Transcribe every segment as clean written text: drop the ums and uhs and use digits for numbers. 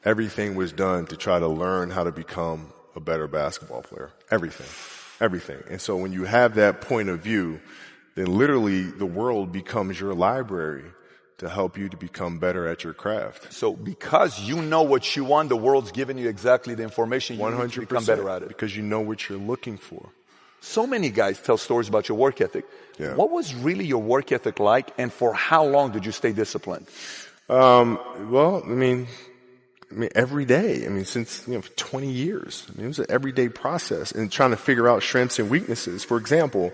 everything was done to try to learn how to become a better basketball player. Everything. And so when you have that point of view, then literally the world becomes your library to help you to become better at your craft. So because you know what you want, the world's giving you exactly the information you need to become better at it. Because you know what you're looking for. So many guys tell stories about your work ethic. Yeah. What was really your work ethic like, and for how long did you stay disciplined? Well, I mean, every day. I mean, since, for 20 years. I mean, it was an everyday process and trying to figure out strengths and weaknesses. For example,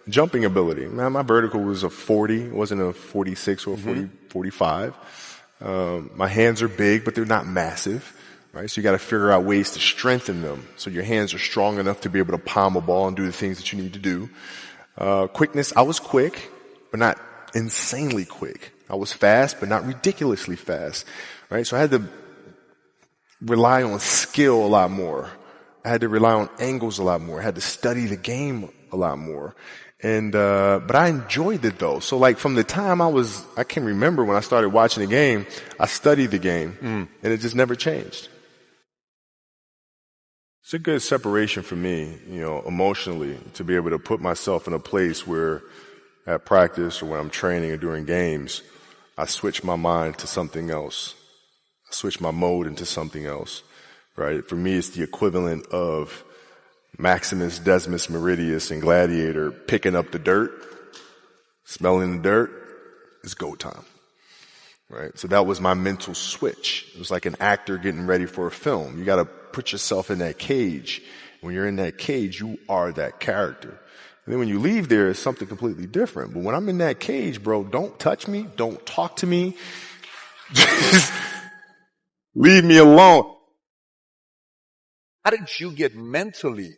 jumping ability. Man, my vertical was a 40, it wasn't a 46 or a 45. My hands are big, but they're not massive, right? So you got to figure out ways to strengthen them so your hands are strong enough to be able to palm a ball and do the things that you need to do. Quickness, I was quick, but not insanely quick. I was fast, but not ridiculously fast, right? So I had to rely on skill a lot more. I had to rely on angles a lot more. I had to study the game a lot more. And, but I enjoyed it though. So like from the time I can remember when I started watching the game, I studied the game and it just never changed. It's a good separation for me, emotionally, to be able to put myself in a place where at practice or when I'm training or during games, I switch my mind to something else. I switch my mode into something else, right? For me, it's the equivalent of Maximus Decimus Meridius in Gladiator picking up the dirt, smelling the dirt. It's go time, right? So that was my mental switch. It was like an actor getting ready for a film. You got to put yourself in that cage. When you're in that cage, you are that character. And then when you leave there, it's something completely different. But when I'm in that cage, bro, don't touch me. Don't talk to me. Just leave me alone. How did you get mentally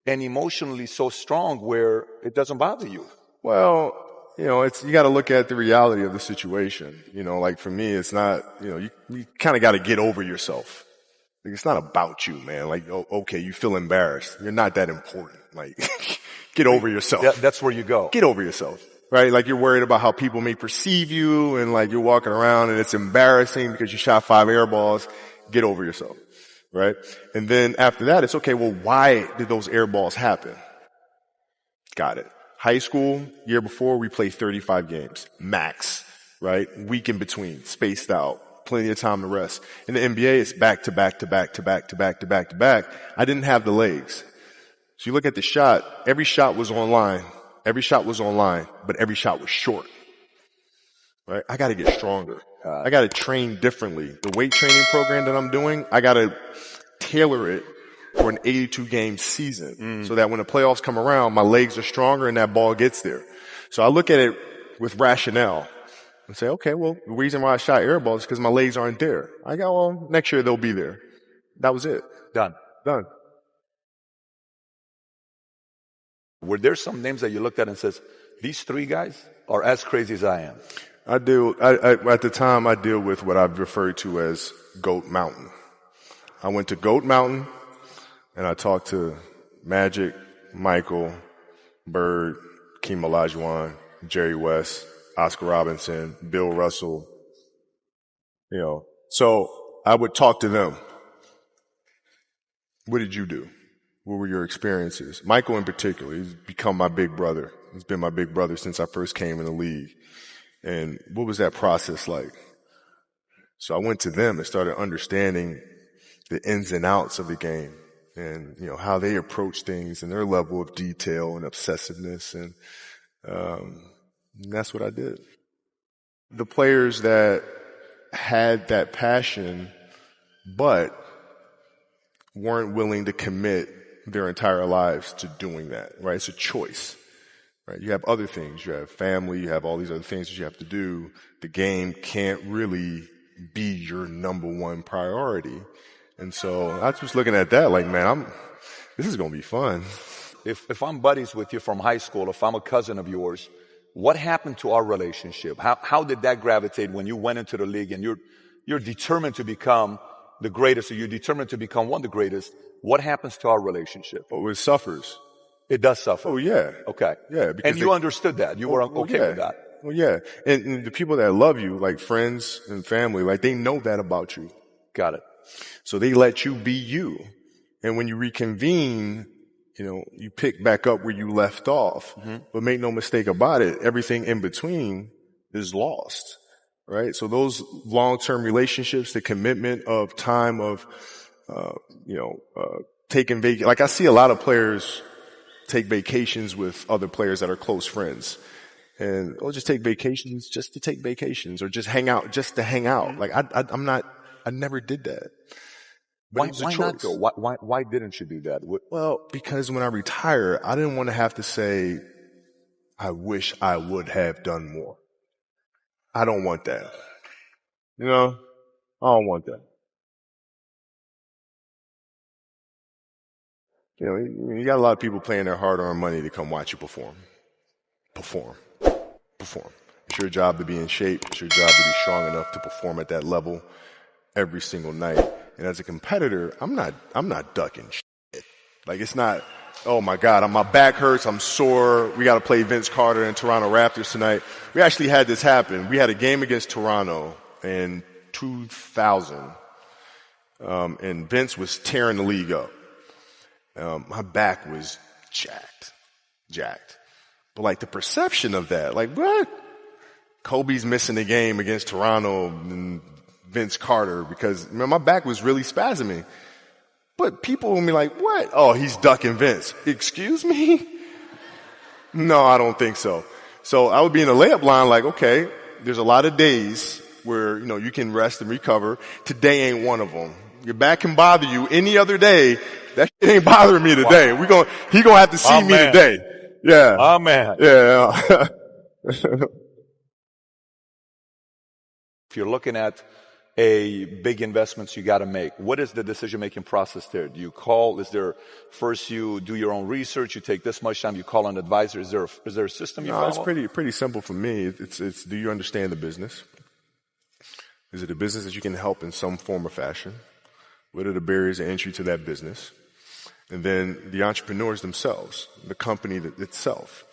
and emotionally so strong where it doesn't bother you? Well, you got to look at the reality of the situation. Like for me, it's not, you kind of got to get over yourself. Like, it's not about you, man. Like, okay, you feel embarrassed. You're not that important. Like, get over yourself. That's where you go. Get over yourself, right? Like you're worried about how people may perceive you and like you're walking around and it's embarrassing because you shot 5 air balls. Get over yourself, right? And then after that, it's okay. Well, why did those air balls happen? Got it. High school, year before, we played 35 games, max, right? Week in between, spaced out, plenty of time to rest. In the NBA, it's back to back to back to back to back to back to back. I didn't have the legs. So you look at the shot, every shot was online. Every shot was online, but every shot was short, right? I got to get stronger. I got to train differently. The weight training program that I'm doing, I got to tailor it for an 82-game season so that when the playoffs come around, my legs are stronger and that ball gets there. So I look at it with rationale and say, okay, well, the reason why I shot air balls is because my legs aren't there. I go, well, next year they'll be there. That was it. Done. Were there some names that you looked at and says, these 3 guys are as crazy as I am? At the time, I deal with what I've referred to as Goat Mountain. I went to Goat Mountain and I talked to Magic, Michael, Bird, Keem Olajuwon, Jerry West, Oscar Robinson, Bill Russell, So I would talk to them. What did you do? What were your experiences? Michael in particular, he's become my big brother. He's been my big brother since I first came in the league. And what was that process like? So I went to them and started understanding the ins and outs of the game and, how they approach things and their level of detail and obsessiveness. And that's what I did. The players that had that passion, but weren't willing to commit their entire lives to doing that, right? It's a choice, right? You have other things. You have family. You have all these other things that you have to do. The game can't really be your number one priority. And so I was looking at that like, man, this is going to be fun. If I'm buddies with you from high school, if I'm a cousin of yours, what happened to our relationship? How did that gravitate when you went into the league and you're determined to become the greatest, or you're determined to become one of the greatest? What happens to our relationship? Oh, it suffers. It does suffer. Oh, yeah. Okay. Yeah. And you understood that. You were okay with that. Well, yeah. And the people that love you, like friends and family, like they know that about you. Got it. So they let you be you. And when you reconvene, you pick back up where you left off. But make no mistake about it, everything in between is lost, right? So those long-term relationships, the commitment of time of, taking vacation. Like I see a lot of players take vacations with other players that are close friends. And or just take vacations just to take vacations, or just hang out just to hang out. Like I never did that. But it was a Why not choice. go? Why didn't you do that? Well, because when I retire, I didn't want to have to say, I wish I would have done more. I don't want that. I don't want that. You got a lot of people paying their hard-earned money to come watch you perform. Perform. It's your job to be in shape. It's your job to be strong enough to perform at that level every single night. And as a competitor, I'm not ducking shit. Like it's not, oh my God, my back hurts, I'm sore, we gotta play Vince Carter and Toronto Raptors tonight. We actually had this happen. We had a game against Toronto in 2000, and Vince was tearing the league up. My back was jacked. But like the perception of that, like what? Kobe's missing the game against Toronto and Vince Carter because my back was really spasming. But people will be like, what? Oh, he's ducking Vince. Excuse me? No, I don't think so. So I would be in a layup line like, okay, there's a lot of days where, you can rest and recover. Today ain't one of them. Your back can bother you any other day. That shit ain't bothering me today. Wow. He gonna have to see me today. Yeah. Oh man. Yeah. If you're looking at a big investments you got to make, what is the decision-making process there? Do you call? Is there first you do your own research? You take this much time. You call an advisor. Is there a system you follow? It's pretty simple for me. It's do you understand the business? Is it a business that you can help in some form or fashion? What are the barriers of entry to that business? And then the entrepreneurs themselves, the company itself,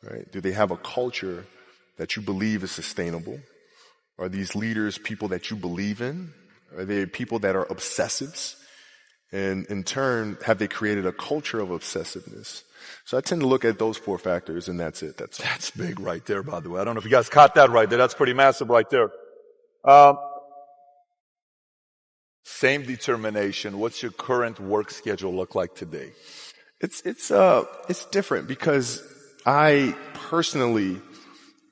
right? Do they have a culture that you believe is sustainable? Are these leaders people that you believe in? Are they people that are obsessives? And in turn, have they created a culture of obsessiveness? So I tend to look at those 4 factors, and that's it. That's big right there, by the way. I don't know if you guys caught that right there. That's pretty massive right there. Same determination. What's your current work schedule look like today? It's different because I personally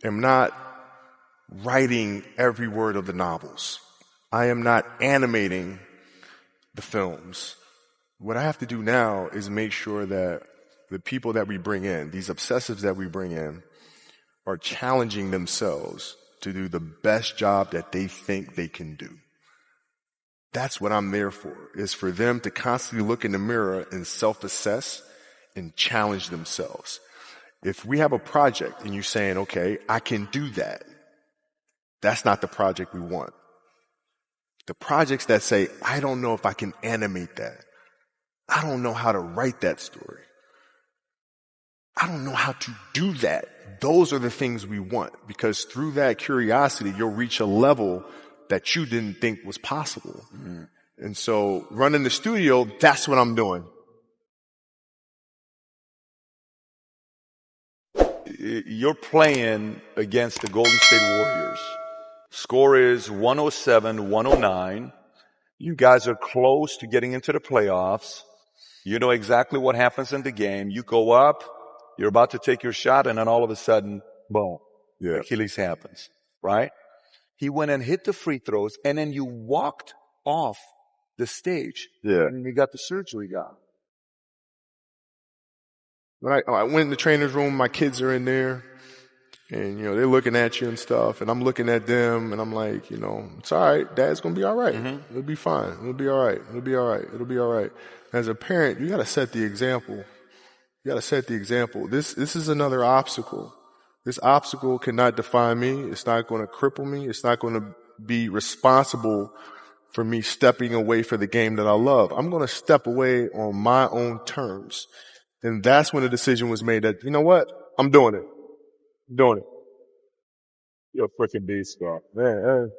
am not writing every word of the novels. I am not animating the films. What I have to do now is make sure that the people that we bring in, these obsessives that we bring in, are challenging themselves to do the best job that they think they can do. That's what I'm there for, is for them to constantly look in the mirror and self-assess and challenge themselves. If we have a project and you're saying, okay, I can do that, that's not the project we want. The projects that say, I don't know if I can animate that. I don't know how to write that story. I don't know how to do that. Those are the things we want, because through that curiosity, you'll reach a level that you didn't think was possible. Mm-hmm. And so running the studio, that's what I'm doing. You're playing against the Golden State Warriors. Score is 107-109. You guys are close to getting into the playoffs. You know exactly what happens in the game. You go up, you're about to take your shot, and then all of a sudden, boom, Achilles happens, right? He went and hit the free throws, and then you walked off the stage. Yeah. And you got the surgery done. When I went in the trainer's room, my kids are in there, and, they're looking at you and stuff, and I'm looking at them, and I'm like, it's all right. Dad's going to be all right. Mm-hmm. It'll be fine. It'll be all right. It'll be all right. It'll be all right. As a parent, you got to set the example. You got to set the example. This is another obstacle. This obstacle cannot define me. It's not going to cripple me. It's not going to be responsible for me stepping away for the game that I love. I'm going to step away on my own terms. And that's when the decision was made that, you know what? I'm doing it. I'm doing it. You're a freaking beast, bro. Man.